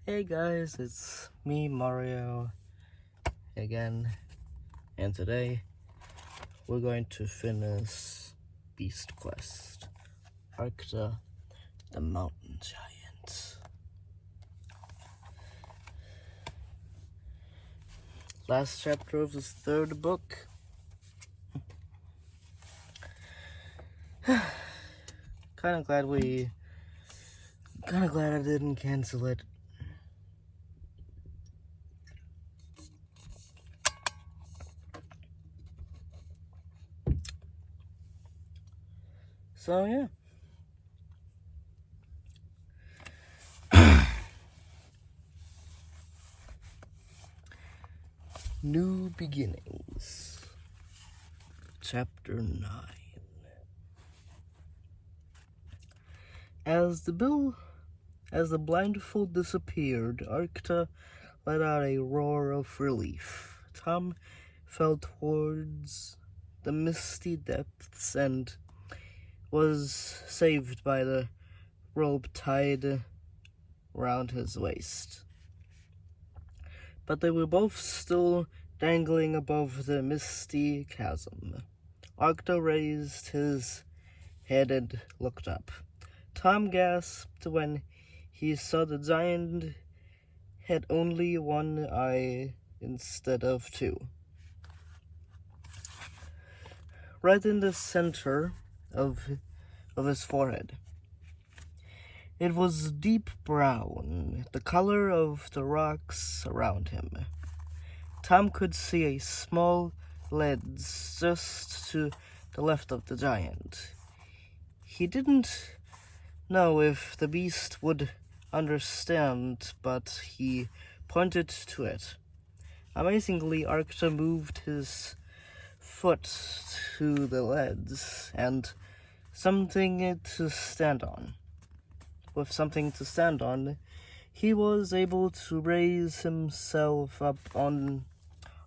Hey guys, it's me, Mario, again, and today we're going to finish Beast Quest Arcta, the Mountain Giant. Last chapter of this third book. Kinda glad I didn't cancel it. So yeah. New Beginnings. Chapter 9. As the blindfold disappeared, Arcta let out a roar of relief. Tom fell towards the misty depths and was saved by the rope tied around his waist. But they were both still dangling above the misty chasm. Arcta raised his head and looked up. Tom gasped when he saw the giant had only one eye instead of two. Right in the center of his forehead. It was deep brown, the color of the rocks around him. Tom could see a small lens just to the left of the giant. He didn't know if the beast would understand, but he pointed to it. Amazingly, Arcta moved his foot to the ledge and something to stand on. With something to stand on, he was able to raise himself up onto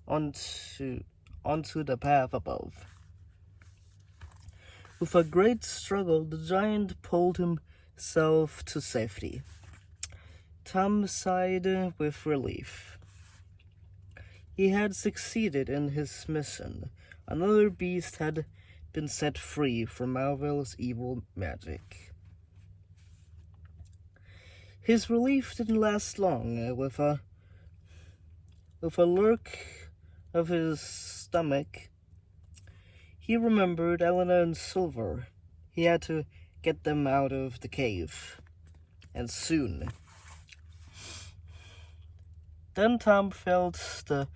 the path above. With a great struggle, the giant pulled himself to safety. Tom sighed with relief. He had succeeded in his mission. Another beast had been set free from Malville's evil magic. His relief didn't last long. With a lurk of his stomach, he remembered Elena and Silver. He had to get them out of the cave, and soon. Then Tom felt the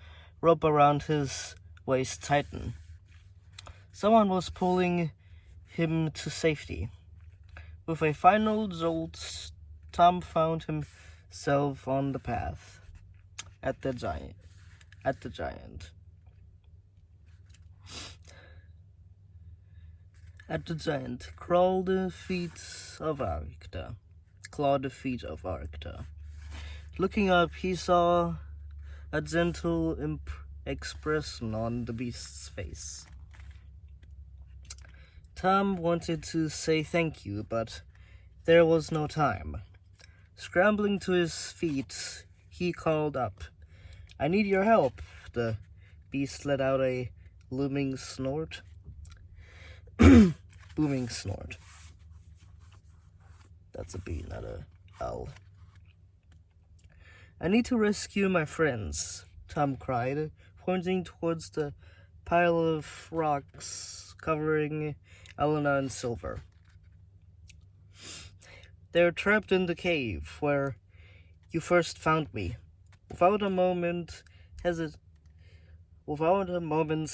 rope around his waist tighten. Someone was pulling him to safety. With a final jolt, Tom found himself on the path at the giant. At the giant, clawed feet of Arcta. Looking up, he saw a gentle expression on the beast's face. Tom wanted to say thank you, but there was no time. Scrambling to his feet, he called up, "I need your help." The beast let out a booming snort. That's a B, not a L. "I need to rescue my friends," Tom cried, pointing towards the pile of rocks covering Elena and Silver. "They're trapped in the cave where you first found me." Without a moment's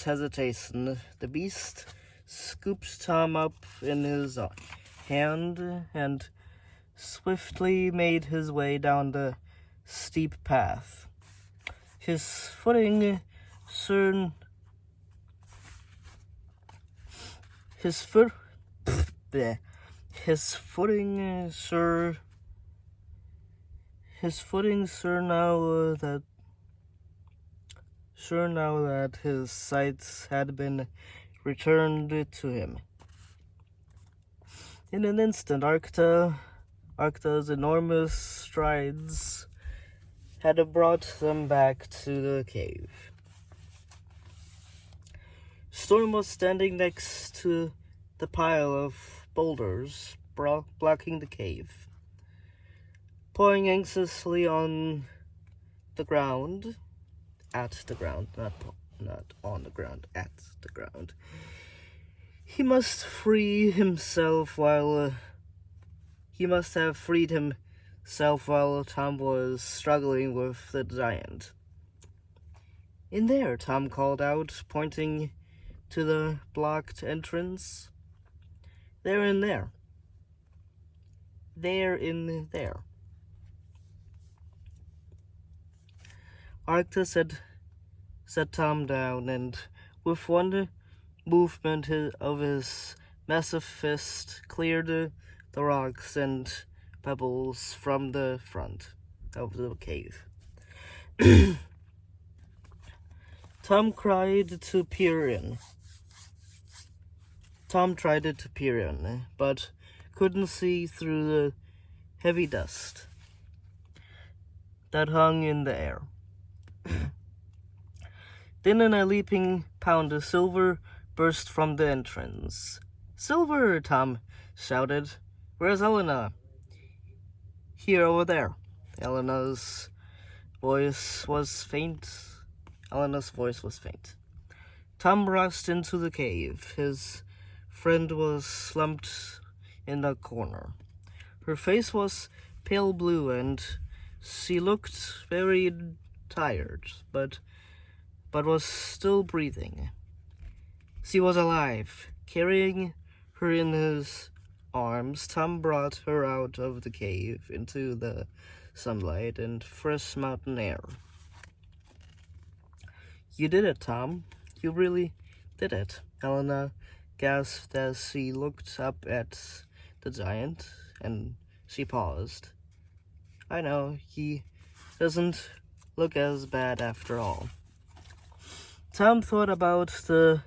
hesitation, the beast scooped Tom up in his hand and swiftly made his way down the steep path. His footing soon now that his sight had been returned to him. In an instant, Arcta's enormous strides had brought them back to the cave. Storm was standing next to the pile of boulders blocking the cave, pawing anxiously on the ground, at the ground, not on the ground, at the ground. He must have freed himself while Tom was struggling with the giant. "In there," Tom called out, pointing to the blocked entrance. "They're in there. They're in there." Arcta set Tom down, and with one movement of his massive fist cleared the rocks and pebbles from the front of the cave. Tom tried to peer in, but couldn't see through the heavy dust that hung in the air. Then in a leaping pound of silver burst from the entrance. "Silver!" Tom shouted. "Where's Elena?" "Here, over there." Elena's voice was faint. Tom rushed into the cave. His friend was slumped in a corner. Her face was pale blue, and she looked very tired, but was still breathing. She was alive. Carrying her in his arms, Tom brought her out of the cave into the sunlight and fresh mountain air. "You did it, Tom. You really did it," Elena gasped as she looked up at the giant, and she paused. "I know, he doesn't look as bad after all." Tom thought about the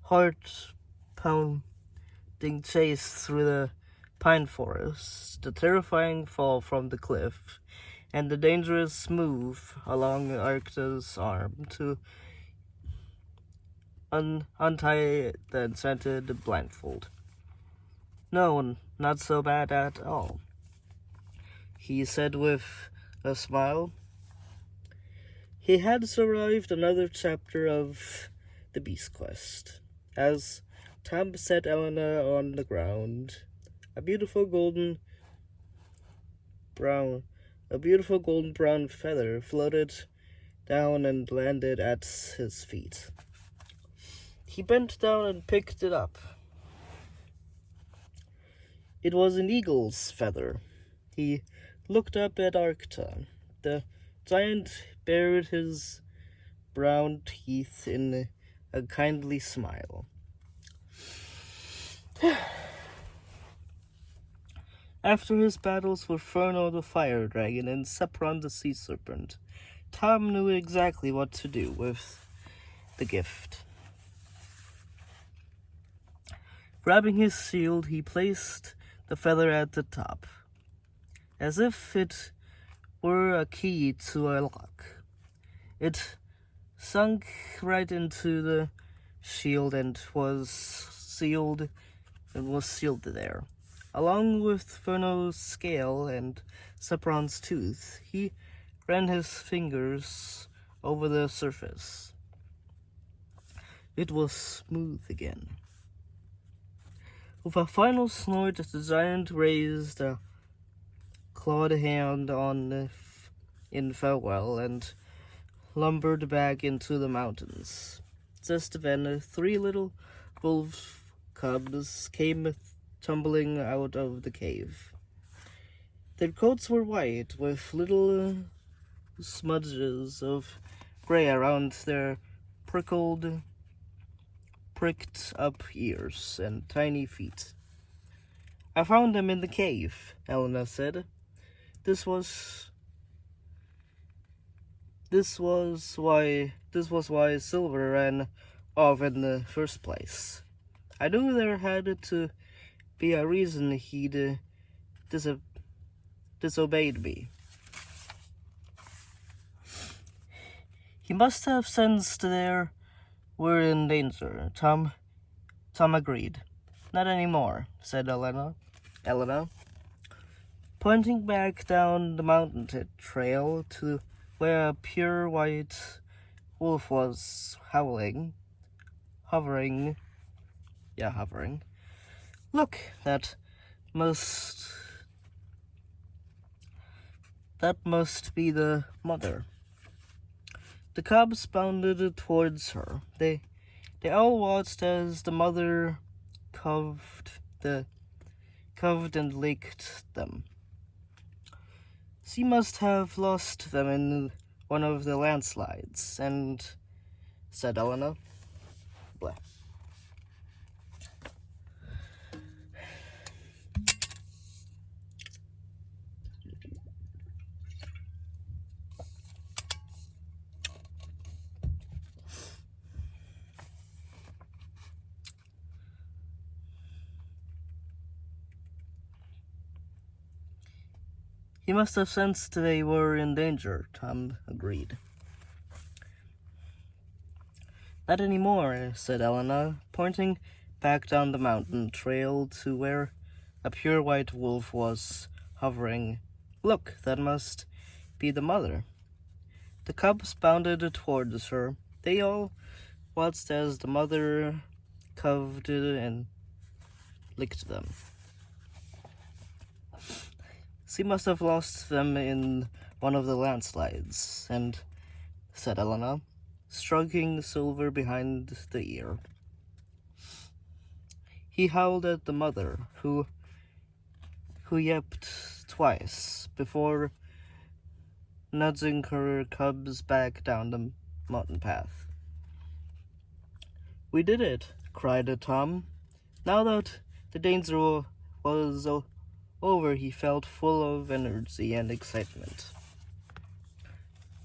heart-pounding chase through the pine forest, the terrifying fall from the cliff, and the dangerous move along Arcta's arm to untie the enchanted blindfold. "No, not so bad at all," he said with a smile. He had survived another chapter of the Beast Quest. As Tom set Elena on the ground, a beautiful golden brown feather floated down and landed at his feet. He bent down and picked it up. It was an eagle's feather. He looked up at Arcta. The giant bared his brown teeth in a kindly smile. After his battles with Furno the fire dragon and Sepron the sea serpent, Tom knew exactly what to do with the gift. Grabbing his shield, he placed the feather at the top, as if it were a key to a lock. It sunk right into the shield and was sealed there. Along with Furno's scale and Sepron's tooth, he ran his fingers over the surface. It was smooth again. With a final snort, the giant raised a clawed hand in farewell and lumbered back into the mountains. Just then, 3 little wolf cubs came tumbling out of the cave. Their coats were white, with little smudges of gray around their pricked up ears and tiny feet. "I found them in the cave," Elena said. This was why Silver ran off in the first place. I knew there had to be a reason he'd disobeyed me. He must have sensed they were in danger. Tom agreed. Not anymore, said Elena, pointing back down the mountain trail to where a pure white wolf was hovering. Look, that must be the mother. The cubs bounded towards her. They all watched as the mother coved and licked them. She must have lost them in one of the landslides, said Elena. Blah. He must have sensed they were in danger, Tom agreed. Not anymore, said Elena, pointing back down the mountain trail to where a pure white wolf was hovering. Look, that must be the mother. The cubs bounded towards her. They all watched as the mother coved and licked them. She must have lost them in one of the landslides, said Elena, stroking Silver behind the ear. He howled at the mother, who yelped twice before nudging her cubs back down the mountain path. We did it, cried Tom. Now that the danger was over, he felt full of energy and excitement.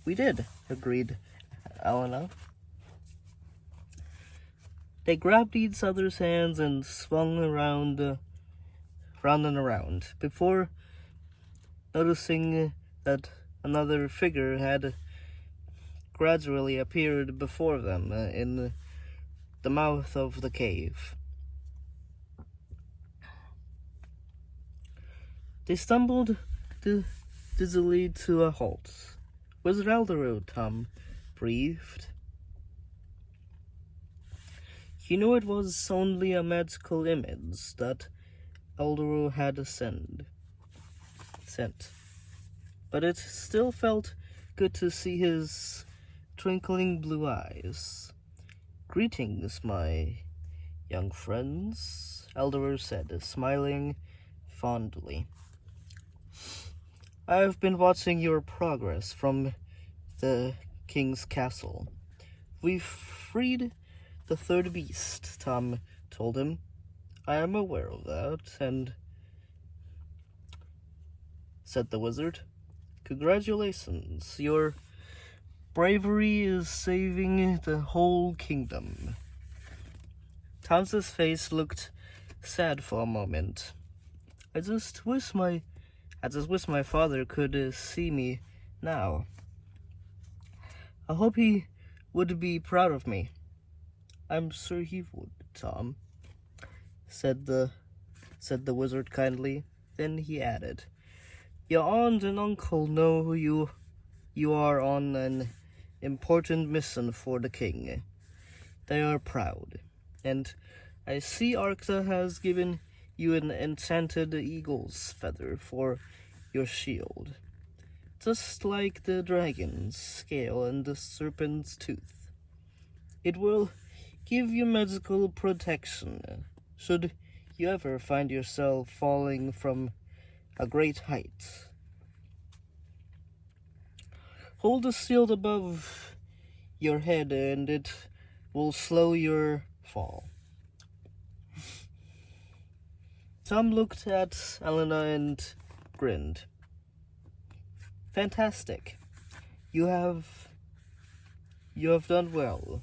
We did, agreed Elena. They grabbed each other's hands and swung around and around, before noticing that another figure had gradually appeared before them in the mouth of the cave. They stumbled dizzily to a halt. Wizard Elderu, Tom breathed. He knew it was only a magical image that Elderu had sent, but it still felt good to see his twinkling blue eyes. Greetings, my young friends, Elderu said, smiling fondly. I have been watching your progress from the king's castle. We've freed the third beast, Tom told him. I am aware of that, said the wizard. Congratulations. Your bravery is saving the whole kingdom. Tom's face looked sad for a moment. I just wish my father could see me now. I hope he would be proud of me. I'm sure he would, Tom, said the wizard kindly. Then he added, your aunt and uncle know you are on an important mission for the king. They are proud, and I see Arcta has given you an enchanted eagle's feather for your shield, just like the dragon's scale and the serpent's tooth. It will give you magical protection should you ever find yourself falling from a great height. Hold the shield above your head and it will slow your fall. Tom looked at Elena and grinned. Fantastic. You have done well,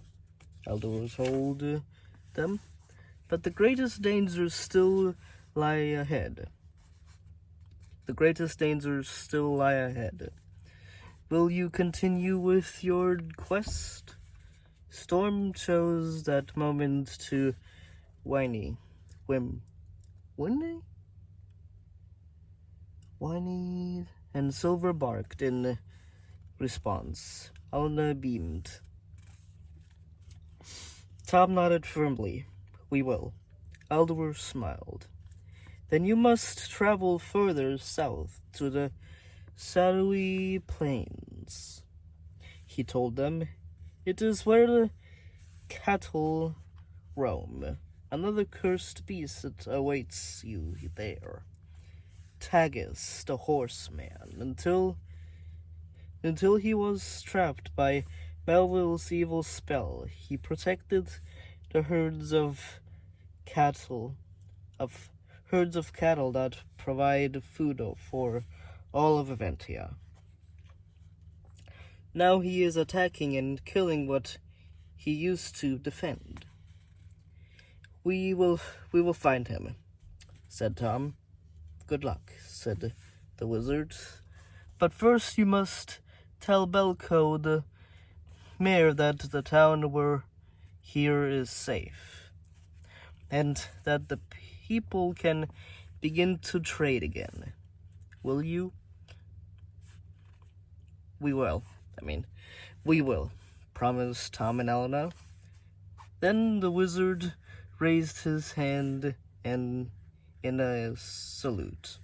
Elderu told them, but the greatest dangers still lie ahead. Will you continue with your quest? Storm chose that moment to whiny, and Silver barked in response. Alna beamed. Tom nodded firmly. We will. Aldor smiled. Then you must travel further south to the shadowy plains, he told them. It is where the cattle roam. Another cursed beast awaits you there. Tagus, the horseman, until he was trapped by Melville's evil spell. He protected the herds of cattle that provide food for all of Aventia. Now he is attacking and killing what he used to defend. We will find him, said Tom. Good luck, said the wizard. But first you must tell Belko the mayor that the town we're here is safe, and that the people can begin to trade again. Will you? We will, promised Tom and Elena. Then the wizard raised his hand in a salute.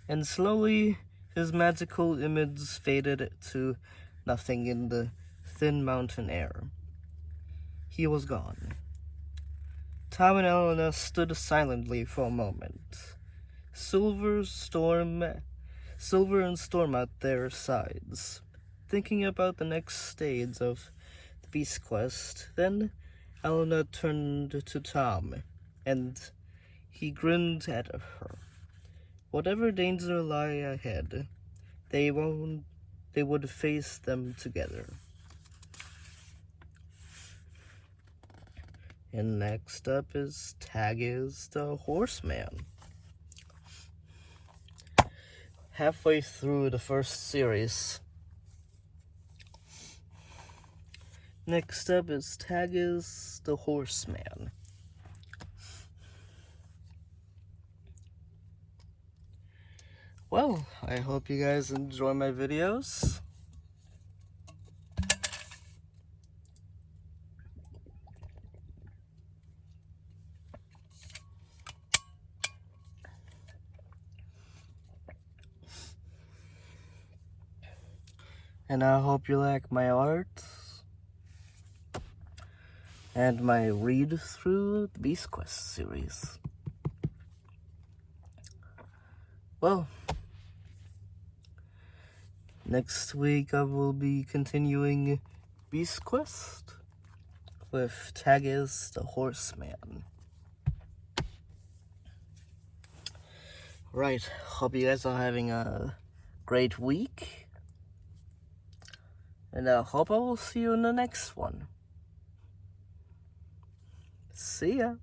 And slowly his magical image faded to nothing in the thin mountain air. He was gone. Tom and Elena stood silently for a moment. Silver and Storm at their sides, thinking about the next stage of the Beast Quest. Then Elena turned to Tom, and he grinned at her. Whatever danger lay ahead, they would face them together. And next up is Tagus the Horseman. Halfway through the first series. Next up is Tagus the Horseman. Well, I hope you guys enjoy my videos. And I hope you like my art and my read through the Beast Quest series. Well, next week I will be continuing Beast Quest with Tagus the Horseman. Right, hope you guys are having a great week. And I hope I will see you in the next one. See ya.